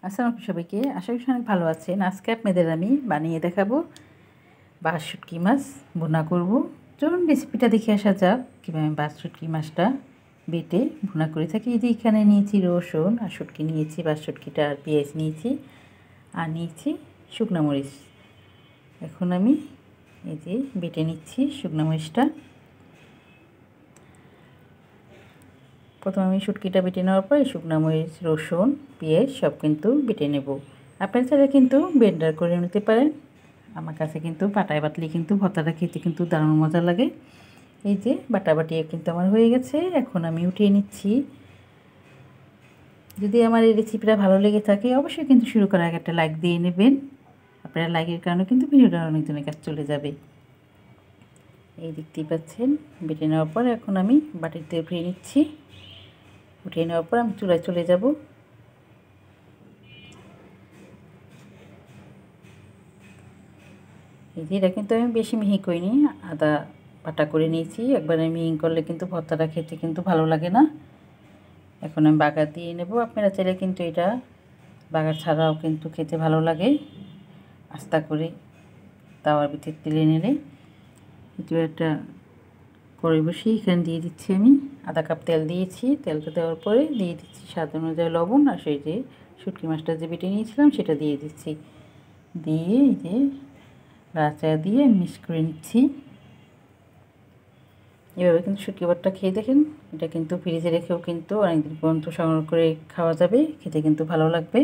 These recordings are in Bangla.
আসসালামু সবাইকে, আশা করি অনেক ভালো আছেন। আজকে আপনাদের আমি বানিয়ে দেখাবো বাঁশ শুটকি মাছ ভুনা করব। চলুন রেসিপিটা দেখে আসা যাক কীভাবে বাঁশ শুটকি মাছটা বেটে ভুনা করে থাকি। এই যে এখানে নিয়েছি রসুন আর শুটকি নিয়েছি, বাঁশ শুটকিটা আর পেঁয়াজ নিয়েছি আর নিয়েছি শুকনো মরিচ। এখন আমি এই যে বেটে নিচ্ছি শুকনো মরিচটা। প্রথমে আমি শুটকিটা বেটে নেওয়ার পরে শুকনো মরিচ, রসুন, পেঁয়াজ সব কিন্তু বেটে নেব। আপনার চাইলে কিন্তু ব্লেন্ডার করে নিতে পারেন। আমার কাছে কিন্তু বাটায় বাটলে কিন্তু ভর্তাটা খেতে কিন্তু দারুণ মজা লাগে। এই যে বাটাবাটি কিন্তু আমার হয়ে গেছে, এখন আমি উঠিয়ে নিচ্ছি। যদি আমার এই রেসিপিটা ভালো লেগে থাকে অবশ্যই কিন্তু শুরু করার আগে একটা লাইক দিয়ে নেবেন। আপনার লাইকের কারণে কিন্তু ভিডিওটা অনেকজনের কাছে চলে যাবে। এই দেখতেই পাচ্ছেন বেটে নেওয়ার পর এখন আমি বাটিতে উঠিয়ে নিচ্ছি। উঠিয়ে নেওয়ার পর আমি চুলায় চলে যাব। এই যে এটা কিন্তু আমি বেশি মিহি করিনি, আদা বাটা করে নিয়েছি। একবারে মিহি করলে কিন্তু ভর্তাটা খেতে কিন্তু ভালো লাগে না। এখন আমি বাগার দিয়ে নেব। আপনারা চাইলে কিন্তু এটা বাগার ছাড়াও কিন্তু খেতে ভালো লাগে। আস্তা করে তাওয়ার ভিতরে তেলে নিলে একটু একটা কড়াই বসিয়ে এখানে দিয়ে দিচ্ছি আমি আধা কাপ তেল দিয়েছি। তেলটা দেওয়ার পরে দিয়ে দিচ্ছি স্বাদ অনুযায়ী লবণ, আর সেই যে শুটকি মাছটা যে বেটে নিয়েছিলাম সেটা দিয়ে দিচ্ছি। দিয়ে এই যে নাড়াচাড়া দিয়ে মিক্স করে নিচ্ছি। এভাবে কিন্তু শুটকি ভর্তা খেয়ে দেখেন, এটা কিন্তু ফ্রিজে রেখেও কিন্তু অনেকদিন পর্যন্ত সংগ্রহ করে খাওয়া যাবে, খেতে কিন্তু ভালো লাগবে।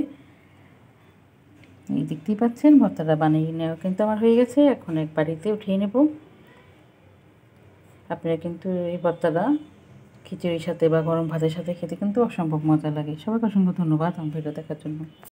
এই দেখতেই পাচ্ছেন ভর্তাটা বানিয়ে নেওয়া কিন্তু আমার হয়ে গেছে। এখন এক বাটিতে উঠিয়ে নেব। আপনারা কিন্তু এই ভর্তাটা খিচুড়ির সাথে বা গরম ভাতের সাথে খেতে কিন্তু অসম্ভব মজা লাগে। সবাইকে অসংখ্য ধন্যবাদ আমার ভিডিও দেখার জন্য।